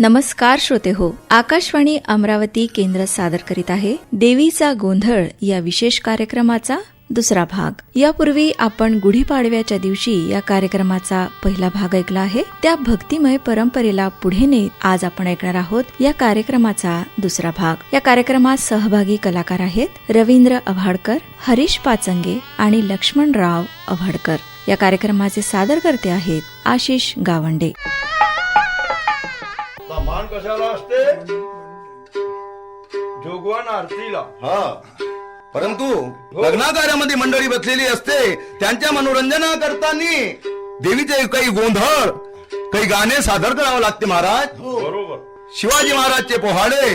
नमस्कार श्रोते हो, आकाशवाणी अमरावती केंद्र सादर करीत आहे देवीचा गोंधळ या विशेष कार्यक्रमाचा दुसरा भाग. यापूर्वी आपण गुढीपाडव्याच्या दिवशी या कार्यक्रमाचा पहिला भाग ऐकला आहे. त्या भक्तिमय परंपरेला पुढे नेत आज आपण ऐकणार आहोत या कार्यक्रमाचा दुसरा भाग. या कार्यक्रमात सहभागी कलाकार आहेत रवींद्र अभाडकर, हरीश पाचंगे आणि लक्ष्मणराव अभाडकर. या कार्यक्रमाचे सादरकर्ते आहेत आशिष गावंडे. मान कशाला असते? जोगवान आरतीला. परंतु लग्नाकार्यामध्ये मंडळी बसलेली असते, त्यांच्या मनोरंजना करताना देवीचे काही गोंधळ, काही गाणे सादर करावं लागते महाराज. बरोबर. शिवाजी महाराजचे पोहाडे,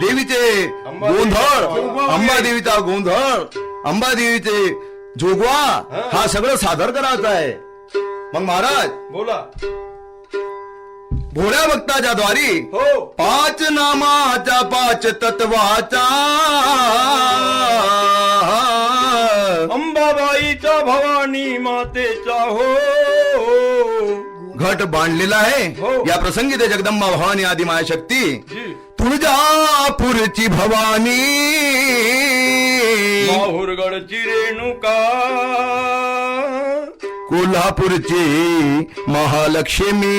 देवीचे गोंधळ, अंबादेवीचा गोंधळ, अंबादेवीचे जोगवा, हा सगळं सादर करायचं आहे. मग महाराज बोला. भोळ्या भक्ताच्या द्वारी हो. पाच नामाच्या पाच तत्वाचा अंबाबाईचा, भवानी मातेचा हो घट बांधलेला आहे. हो. या प्रसंगी ते जगदंबा भवानी आदि मायाशक्ती, जी. तुळजापूरची भवानी, माहुरगडची रेणुका, कोल्हापूरची महालक्ष्मी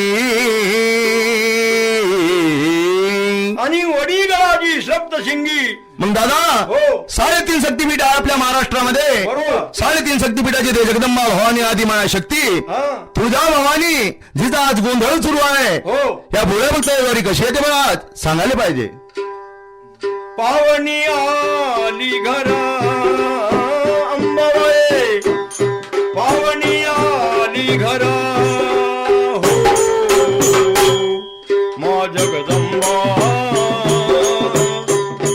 आणि वडीगडाची सप्तशिंगी. मग दादा, हो. 3.5 शक्तीपीठ आहे आपल्या महाराष्ट्रामध्ये. बरोबर. 3.5 शक्तीपीठाची ते जगदंबा भवानी आदि मायाशक्ती, तुळजा भवानी, जिचा आज गोंधळ सुरू आहे. हो. या भोळ्या भक्ताच्या द्वारी कशी येते बघा, आज सांगायला पाहिजे. पावनी आली घरा अंबाबाई, पावनी आली घरा हो मा जगदंबा,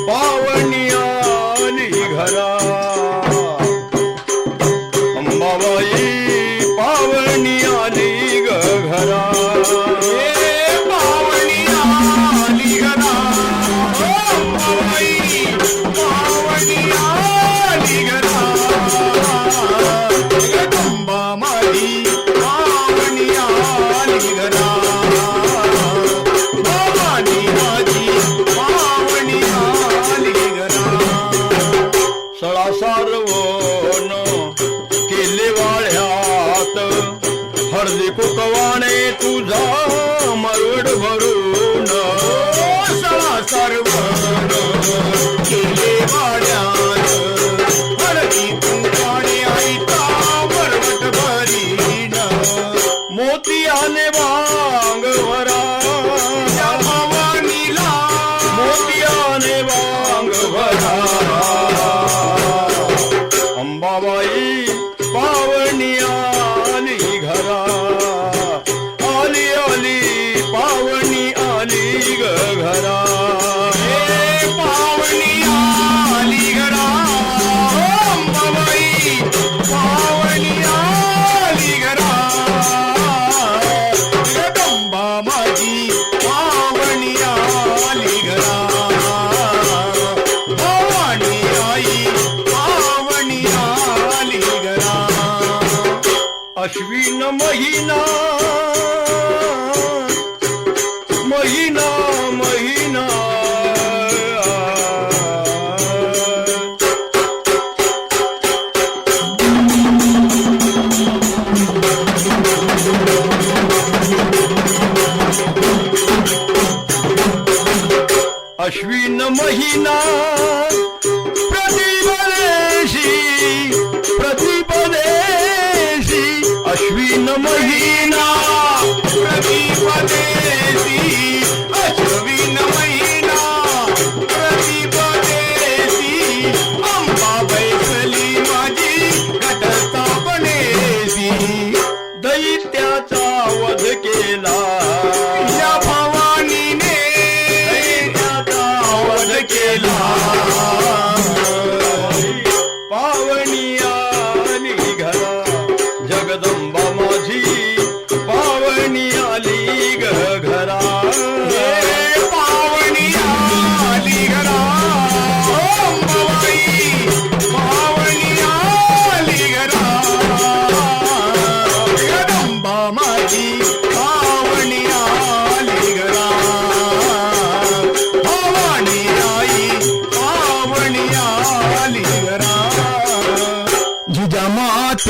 पावनी आली घरा अंबाबाई, पावनी आली घरा. पावनी आली घरा अंबाबाई, पावनी आली घरा जगदंबा माझी, पावनी आली घरा भवानी माझी, पावनी आली घरा. सळा सारवण केले वाळ्यात, हळदी कुकवाने तुझा मरवड भरून. सळा सारवण केले वाळ्यात, हळदी कुकवाने आईता मरवट भरीन. मोतियाने वांग भरा भवानीला, मोतियाने वांग भरा अंबाबाई, पावनी आली घरा. आली आली पावनी आली घरा. पावनी आली घरा अंबाबाई, पावनी आली घरा जगदंबा माझी, पावनी आली घरा भवानी आई, पावनी आली घरा. अश्विन महिना महिना महिना, अश्विन महिना प्रतिपदेशी, प्रतिपदेशी अश्विन महिना प्रतिपदेशी, अश्विन महिना प्रतिपदेशी अंबा बैसली माझी घटस्थापनेशी. दैत्याचा वध केला या भवानीने, दैत्याचा वध केला. पावनी आली घरा जगदंबा माझी, पावनी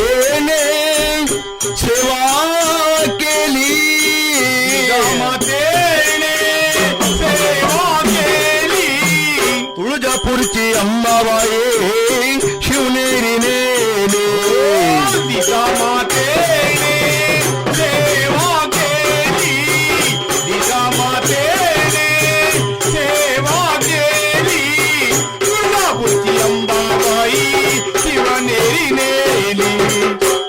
मातेने सेवा केली, मातेने सेवा केली. तुळजापूरची अंबाबाई शिवनेरीने दिशा मातेने सेवा केली, दिशा मातेने सेवा केली. तुळजापूरची अंबाबाई शिवनेरी नेली.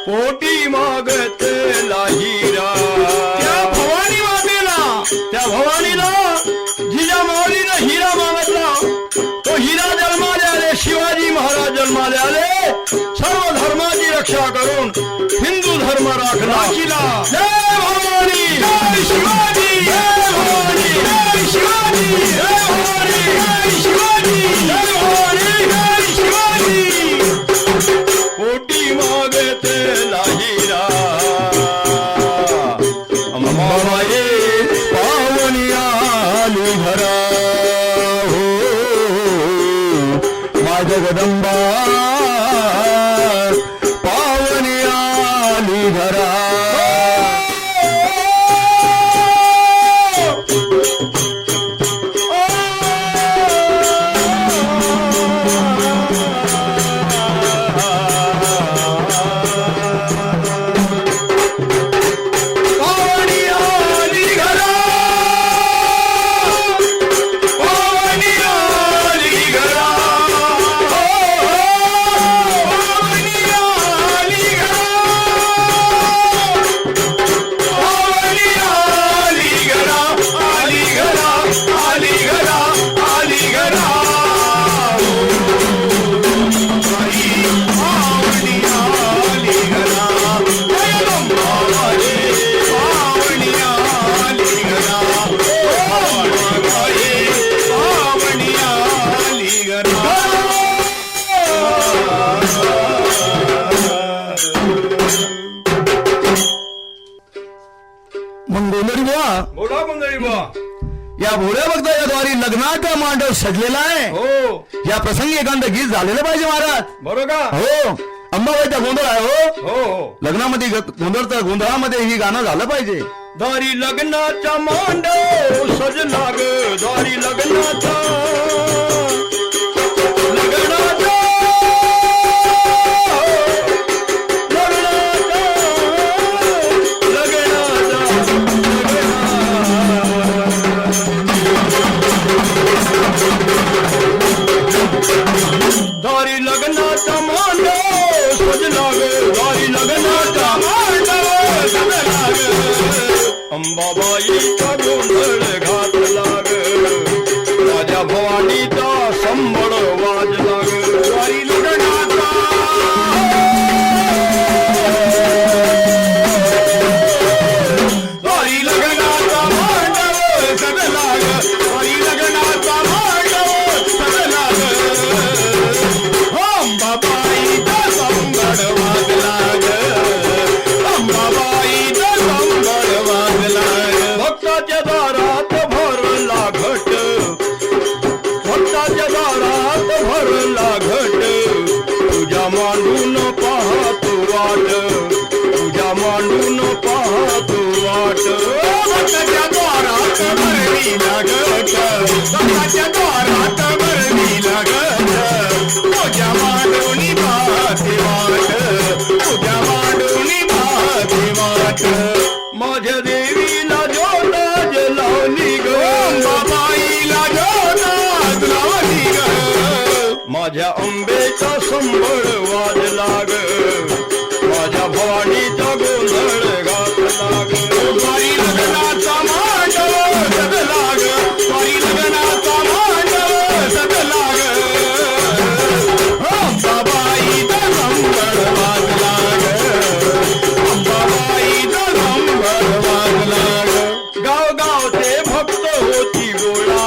पोटी मागतला हिरा त्या भवानी मातेला, त्या भवानीला जिजा माऊलीनं हिरा मागितला. तो हिरा जन्माला आले, शिवाजी महाराज जन्माला आले. सर्व धर्माची रक्षा करून हिंदू धर्म राखला. जय भवानी, जय शिवाजी, जय भवानी, जय शिवाजी, जय भवानी, जय शिवाजी, जय भवानी, जय शिवाजी. पोटी मागते हिरा अंबाबाई पावनी आली घरा, हो माझ्या जगदंबा पावनी आली घरा. पावनी आली घरा, पावनी आली घरा, पावनी आली घरा, पावनी आली घरा, आली घरा, आली घरा, आली घरा. पावनी आली घरा, जगदंबाबाई पावनी आली घरा, पावनी आली घरा. मंगोदरी बुवा, बोला मंगळी बा. या भोळ्या भक्ताच्या द्वारी लग्नाचा मांडव सजलेला आहे. हो, या प्रसंगी एखादं गीत झालेलं पाहिजे महाराज. बरोबर का? हो, अंबाबाईचा गोंधळ आहे. हो, हो हो. लग्नामध्ये गोंधळामध्ये ही गाणं झालं पाहिजे. दारी लग्नाचा मांडव सजला ग, दारी लग्नाचा लग्नाचा दारी लग्नाचा मांडव सजला ग, दारी लग्नाचा मांडव सजला ग. अंबाबाईचा गोंधळ घातला ग, राजा भवानीचा संबळ वाजला ग. दारी लग्नाचा दारी लग्नाचा मांडव सजला ग, दारी लग्नाचा मांडव सजला ग. अंबाबाईचा संबळ वाजला ग, अंबाबाईचा संबळ वाजला ग. भक्ताच्या दारात भरला घट, भक्ताच्या दारात भरला घट. तुझ्या मांडून पाहतो वाट, तुझ्या मांडून पाहतो वाट. भक्ताच्या दारात भरलीला घट, भक्ताच्या दारात भरलीला घट. तुझ्या मांडूनी पाहते वाट, तुझ्या मांडूनी पाहते वाट. माझ्या देवीला जोताज लावली ग, अंबाबाईला जोताज लावली ग. माझ्या अंबेचा संबळ वाजला ग, माझ्या भवानीचा गोंधळ घातला ग. वारी लग्नाचा मांडव सजला ग, वारी लग्नाचा मांडव सजला ग. अंबाबाईचा संबळ वाजला ग, अंबाबाईचा संबळ वाजला ग. गावगावचे भक्त होती गोळा,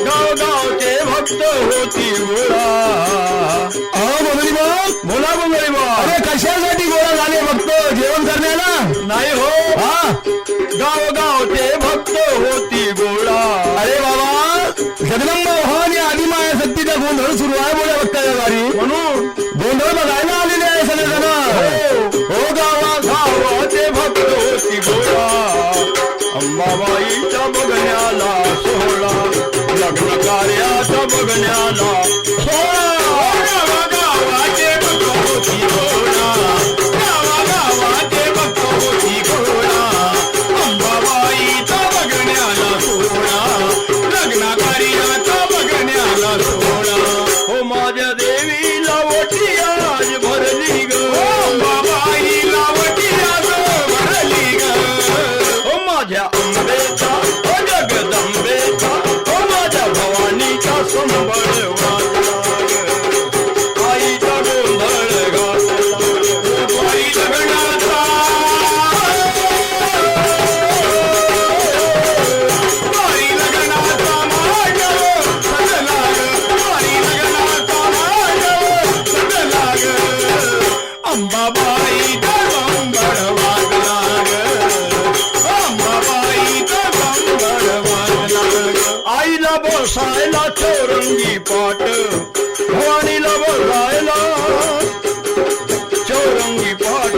गावगावचे भक्त होती गोळा. बोला मंगळी बा. अरे कशासाठी गोळा झाले भक्त? जेवण करण्याला नाही हो, हा. गावगावचे भक्त होती गोळा. अरे बाबा, जगदंबा भवानी आदिमाया शक्तीचा गोंधळ सुरू आहे. बोला भक्ताच्या द्वारी म्हणून गोंधळ बघायला आलेले आहे सगळेजण. अति गोळा अंबाबाईच्या बघण्याला सोहळा लग्न कार्याचा बघण्याला सोहळा गावाचे भक्त होती गोळा गावाचे भक्त होती गोळा अंबाबाईचा बघण्याला सोहळा लग्न कार्याचा बघण्याला सोहळा हो माझ्या देवीला ओटी आज भरली ग अंबाबाईला ओटी आज भरली ग हो माझ्या अंबेचा हो जगदंबेचा हो माझ्या भवानीचा संबळ वाजला ग आईचा गोंधळ घातला वारी लग्नाचा वारी लग्नाचा मांडव सजला ग वारी लग्नाचा मांडव सजला ग अंबाबाईचा संबळ वाजला ग अंबाबाईचा संबळ वाजला ग आईला बसायला चौरंगी पाट भवानीला बसायला चौरंगी पाट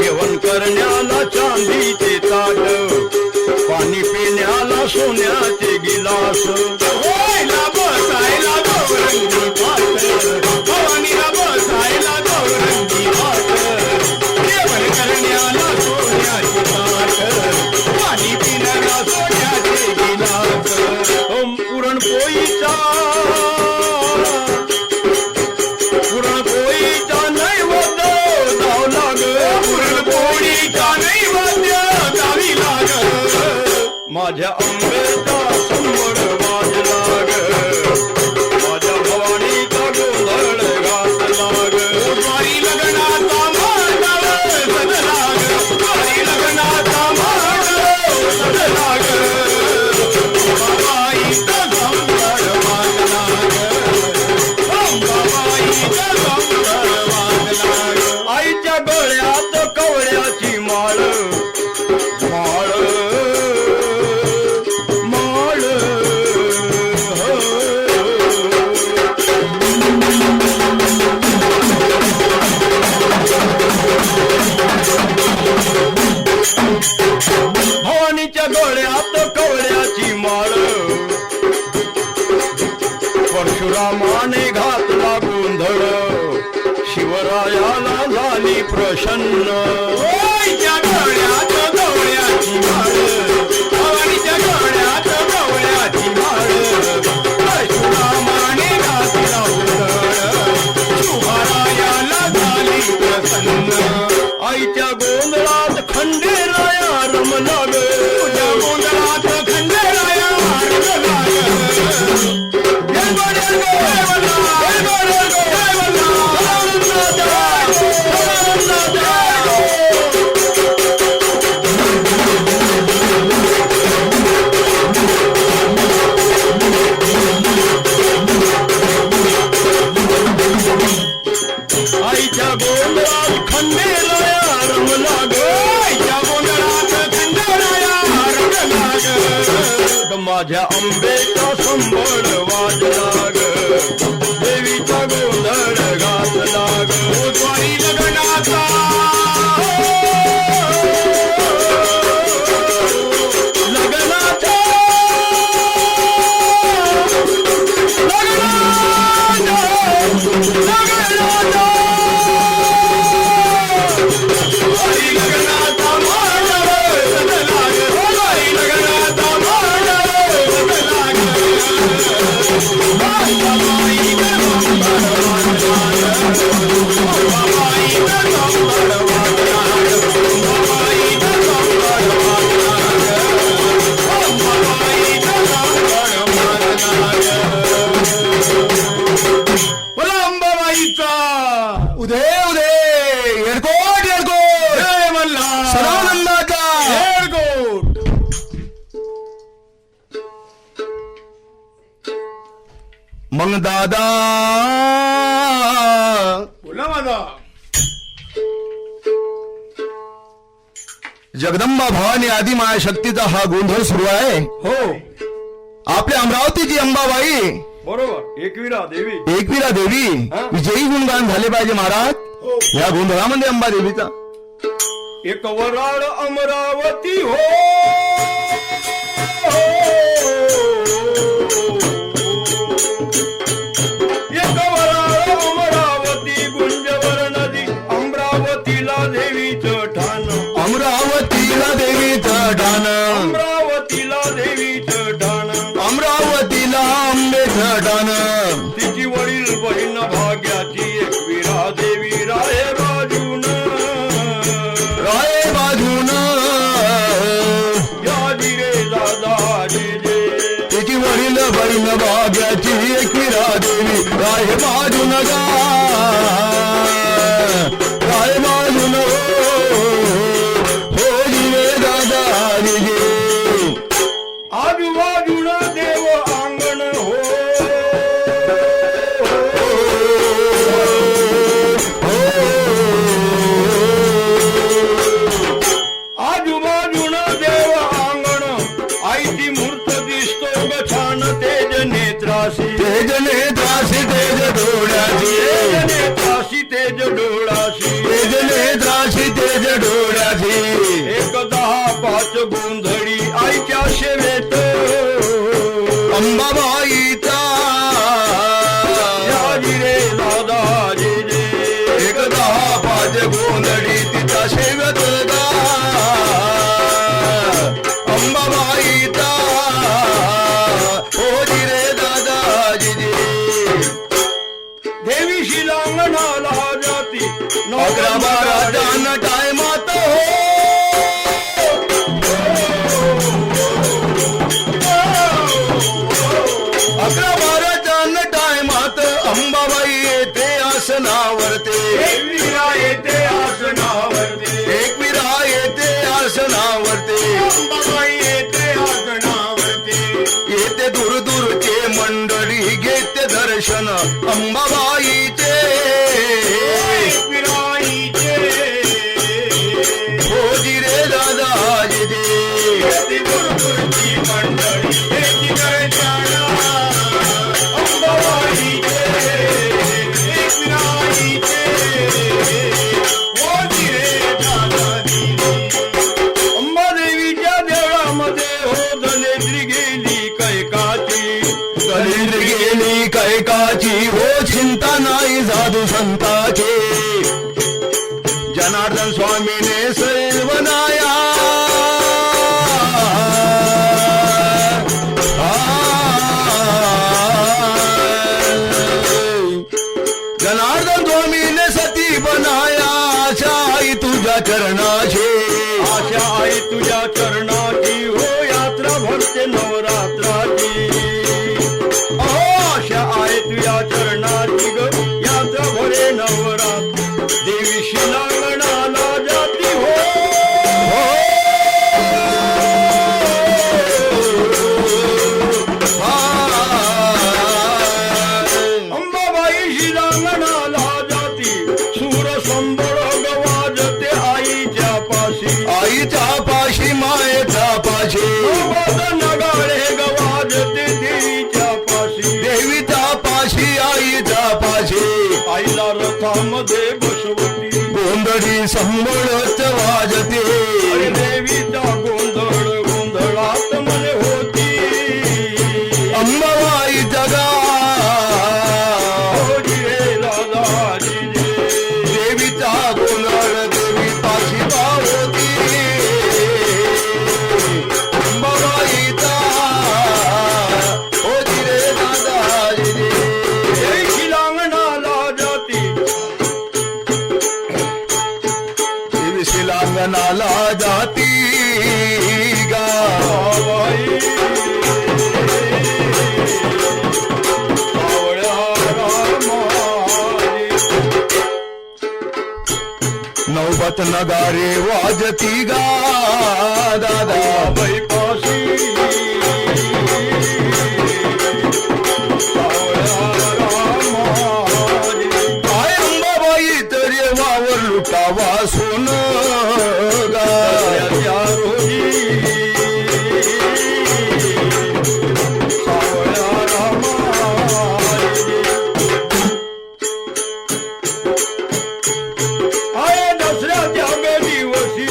जेवण करण्याला चांदीचे ताट पाणी पिण्याला सोन्याचे गिलास भवानीला बसायला चौरंगी पाट भवानीला बसायला चौरंगी पाट जेवण करण्याला सोन्याचे ताट पाणी पिण्याला सोन्याचे गिलास पुरणपोळीचा नैवेद्य धावला ग पुरणपोळीचा नैवेद्य धाविला ग माझ्या अंबेचा संबळ वाजला ग माझ्या भवानीचा गोंधळ घातला ग वारी लग्नाचा मांडव सजला ग वारी लग्नाचा मांडव सजला ग अंबाबाईचा संबळ वाजला ग अंबाबाईचा संबळ वाजला ग आईच्या गळ्यात कवड्याची माळ माळ माळ भवानीच्या गळ्यात कवड्याची माळ परशुरामाने घातला गोंधळ शिवरायाला झाली प्रसन्न ओईच्या गळ्यात गवळ्याची माळ भवानीच्या गळ्यात गवळ्याची माळ परशुरामाने घातला गोंधळ शिवरायाला झाली प्रसन्न आईच्या गोंधळात खंडेराया रमला ग तुझ्या गोंधळात खंडेराया रमला आईच्या गोंधळात खंडेराया रमला ग आईच्या गोंधळात खंडेराया रमला ग माझ्या अंबेचा संबळ वाजला ग देवीचा गोंधळ घातला ग वारी लग्नाचा लग्नाचा वारी लग्नाचा मांडव सजला ग वारी लग्नाचा मांडव सजला ग अंबाबाईचा संबळ वाजला ग अंबाबाईचा संबळ वाजला ग अंबाबाईचा संबळ वाजला ग अंबाबाईचा संबळ वाजला ग बोला अंबाबाईचा उदे उदे येडकोट येडकोट जय मल्हार सदानंदाचा येडकोट मग दादा बोला माझा जगदंबा भवानी आदी माया शक्तीचा हा गोंधळ सुरू आहे. हो आपल्या अमरावतीची अंबाबाई बरोबर एकविरा देवी एकविरा देवी हा? विजयी गुणगान झाले पाहिजे महाराज. हो या गोंधळामध्ये अंबा देवीचा एक वराड अमरावती हो एक वराड अमरावती गुंजवर नदी अमरावतीला देवीचं ठाण अमरावतीला देवीचं ठाण अमरावतीला देवीचं ठाण अमरावतीला आंबेचं ठाण तिची वडील बहीण भाग्याची एकविरा देवी राय बाजून राय बाजून यादी रे दादा जे तिची वडील बहीण भाग्याची एकविरा देवी राय बाजून गा राय बाजून हो जिरे दादा रे आजूबाजून देव अंगण हो आजूबाजून देव अंगण आईची मूर्त दिसतो ग छान तेज नेत्रासी तेज नेत्रासी तेज डोळ्याची तेज नेत्रासी तेज डोळाशी तेज नेत्रासी तेज डोळ्याची एक 10-5 गोंधळी आईच्या सेवेत अंबाबाईचा यादी रे दादा जे एक 10-5 गोंधळी तिच्या सेवेत गा अंबाबाईचा हो जिरे दादाजी देवी शिलांगणाला जाती 11-12 जान टायमात हो 11-12 जान टायमात अंबाबाई येते आसनावरते एकविरा येते आसनावरती एकविरा येते आसनावरते अंबाबाई येते आसनावरती येते दूरदूरचे मंडळी घेते दर्शन अंबाबाईचे एकविरा येते हो जिरे दादाजी येते गुरुची मंडळी येते दर्शना अंबाबाई एकविरा येते होती रे दादाजी अंबादेवीच्या देवळामध्ये हो धनेत्री गेली कैकाची कलिंद्र गेली कैकाची हो चिंता नाही साधू संताचे जनार्दन स्वामीने सैल बनाया जनार्दन स्वामीने सती बनाया आशा आई तुझ्या चरणाचे आशा आई तुझ्या चरणाची हो यात्रा भरते नवरात्राची आशा आई तुझ्या चरणाची ग यात्रा भरे नवरात्र देवी शिलांगणाला जाती हो अंबाबाई शिलांगणाला जाती सूर संबळ गवाजते आईच्या पाशी आईच्या पाशी मायेच्या पाशी नगाळे गवाजते देवीच्या पाशी देवीच्या पाशी आईच्या पाशी आईला रथामध्ये बसवती गोंधळी संबळच वाजते अरे देवीचा गोंधळ गोंधळात मने होती अंबाबाई जगा हो जिरे दादाजी देवीचा गोंधळ देवी पाशी पावती अंबाबाईचा हो जिरे दादाजी जय शिलांगणाला जाती देवी शिलांगणाला जाती गा बाबाई सावळ्या रामाजी नौबत नगारे वाजती गा दादा बाबाई पाशी सावळ्या रामाजी काय अंबाबाई तरी वावर लुटावा सोन गा त्या रोजी सावळ्या रामाजी आय दसऱ्याच्या ग दिवशी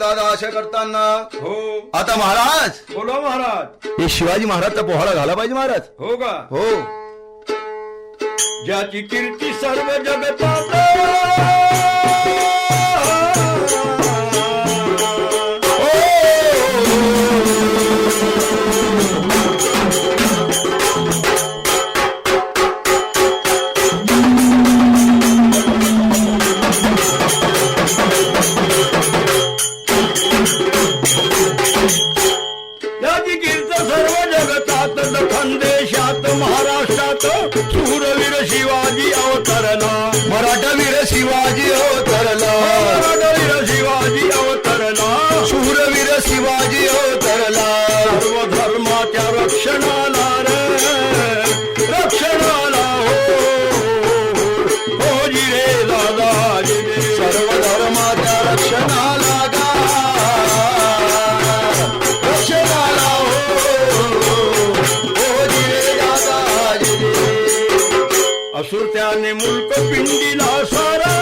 दादा अशा करताना हो आता महाराज बोला महाराज. हे शिवाजी महाराजचा पोहाळा झाला पाहिजे महाराज. हो का. हो ज्याची कीर्ती सर्व जगतात याची कीर्त सर्व जगतात खानदेशात महाराष्ट्रात शूरवीर शिवाजी अवतरला. मराठवीर शिवाजी अवतरला. मराठवीर शिवाजी अवतरला. शूरवीर शिवाजी अवतरला. सर्व धर्माच्या रक्षणाला रे रक्षणाला हो जिरे दादा जिरे. सर्व धर्माच्या रक्षणाला गा रक्षणाला हो जिरे दादा जिरे. असुर त्याने मुल्क पिंडीला सारा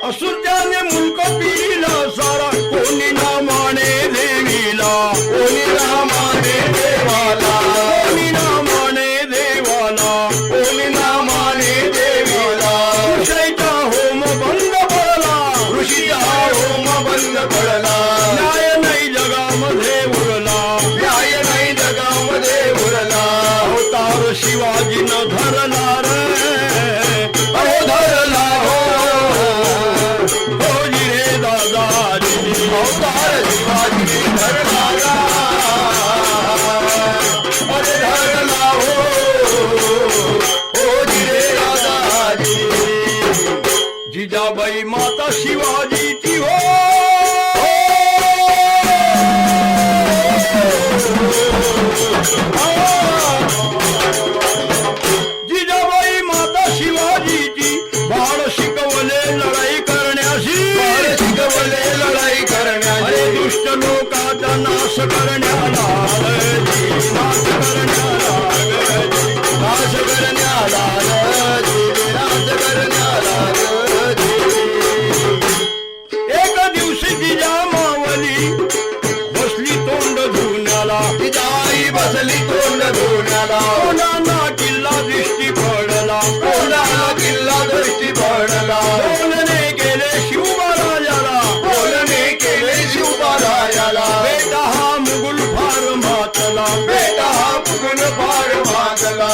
असुर त्याने मुल्क पिंडीला सारा. कोणी नामाने देवीला कोणी नामाने देवाला. कोणी नामाने देवाला कोणी नामाने देवाला. ऋषीचा होम बंद पडला. ऋषीचा होम बंद पडला. न्याय नाही जगामध्ये उरला. न्याय नाही जगामध्ये उरला. अवतार शिवाजीनं धरला रे अहो धरला हो जिरे दादा जिरे. अवतार शिवाजी धरला गा. अरे धरला हो जिरे दादा जिरे. जिजाबाई माता शिवाजीची हो जिजाबाई माता शिवाजीची बाळ शिकवले लढाई करण्याशी. बाळ शिकवले लढाई करण्याचे. अरे दुष्ट लोकांचा नाश करण्याला जी, नाश करण्याला जी. नाश करण्याला रे, नाश करण्याला रे. एक दिवशी तिच्या मावली बसली तोंड धुण्याला. तिच्या आई बसली तोंड धुण्याला. कोणाला किल्ला दृष्टी पडला. कोणाला किल्ला दृष्टी पडला. बोलणे गेले शिवराजाला. बोलणे केले शिवरायाला. बेटा हा मुघल फार मातला. बेटा हा मुघल फार मागला.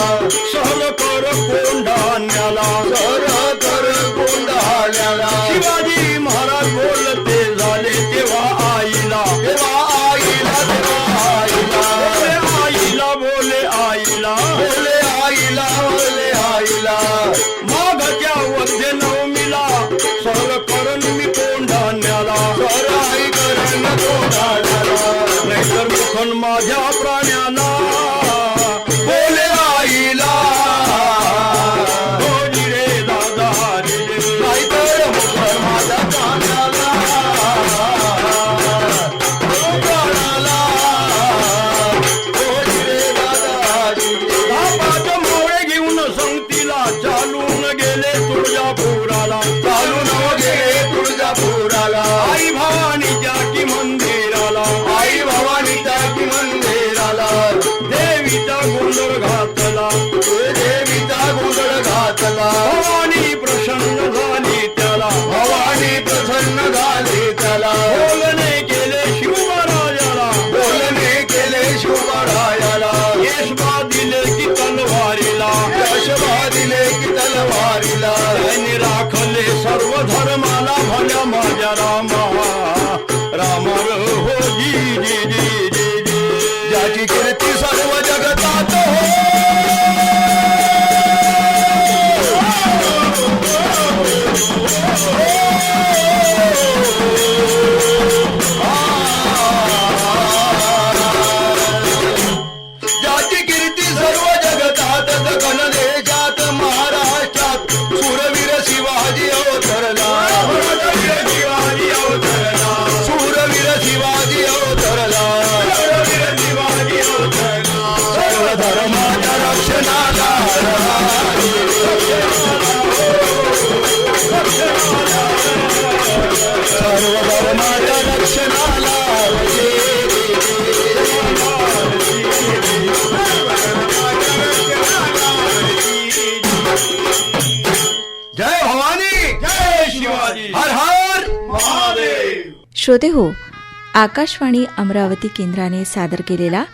सहल कर कोंढाण्याला. सर कर गोंधळाला. शिवाजी महाराज बोलते झाले तेव्हा आईला तेव्हा आईला तेव्हा आईला बोले आईला बोले आईला बोले आईला. माघच्या वध्ये नवमीला सहल करण मी कोंढाण्याला. सर आई करण गोंधळाला. नाहीतर मुखन माझ्या प्राण्याला. बोले आईला हो जिरे दादा जिरे. नाहीतर मुखर माझा कानाला. गोंधळाला. हो जिरे दादा जिरे. बापाचं मोळे घेऊन संगतीला चालून गेले तुळजापुराला. चालून गेले तुळजापुराला. आई भवानीच्या की मंदिराला. आई भवानीच्या की मंदिराला. देवीचा गोंधळ घातला. देवीचा गोंधळ घातला. भवानी प्रसन्न झाली त्याला. भवानी प्रसन्न झाली त्याला. बोलणे केले शिवराजाला. बोलणे केले शिवरायाला. यशबा दिले की तलवारीला. यशबा दिले की तलवारीला. त्याने राखले सर्व धर्माला. भल्या माझ्या रामा रामा हो जी जी जी जी जी. ज्याची कीर्ती सर्व जगतात हो. श्रोते हो, आकाशवाणी अमरावती केंद्राने सादर केलेला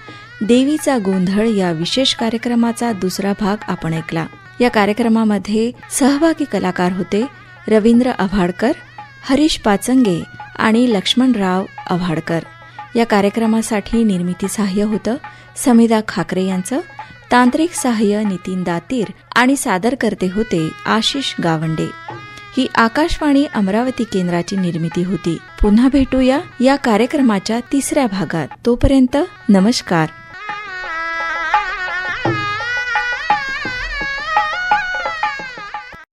देवीचा गोंधळ या विशेष कार्यक्रमाचा दुसरा भाग आपण ऐकला. या कार्यक्रमामध्ये सहभागी कलाकार होते रवींद्र आव्हाडकर, हरीश पाचंगे आणि लक्ष्मणराव आव्हाडकर. या कार्यक्रमासाठी निर्मिती सहाय्य होतं समिधा खाकरे यांचं, तांत्रिक सहाय्य नितीन दातीर आणि सादरकर्ते होते आशिष गावंडे. ही आकाशवाणी अमरावती केंद्राची निर्मिती होती. पुन्हा भेटूया या कार्यक्रमाच्या तिसऱ्या भागात. तोपर्यंत नमस्कार.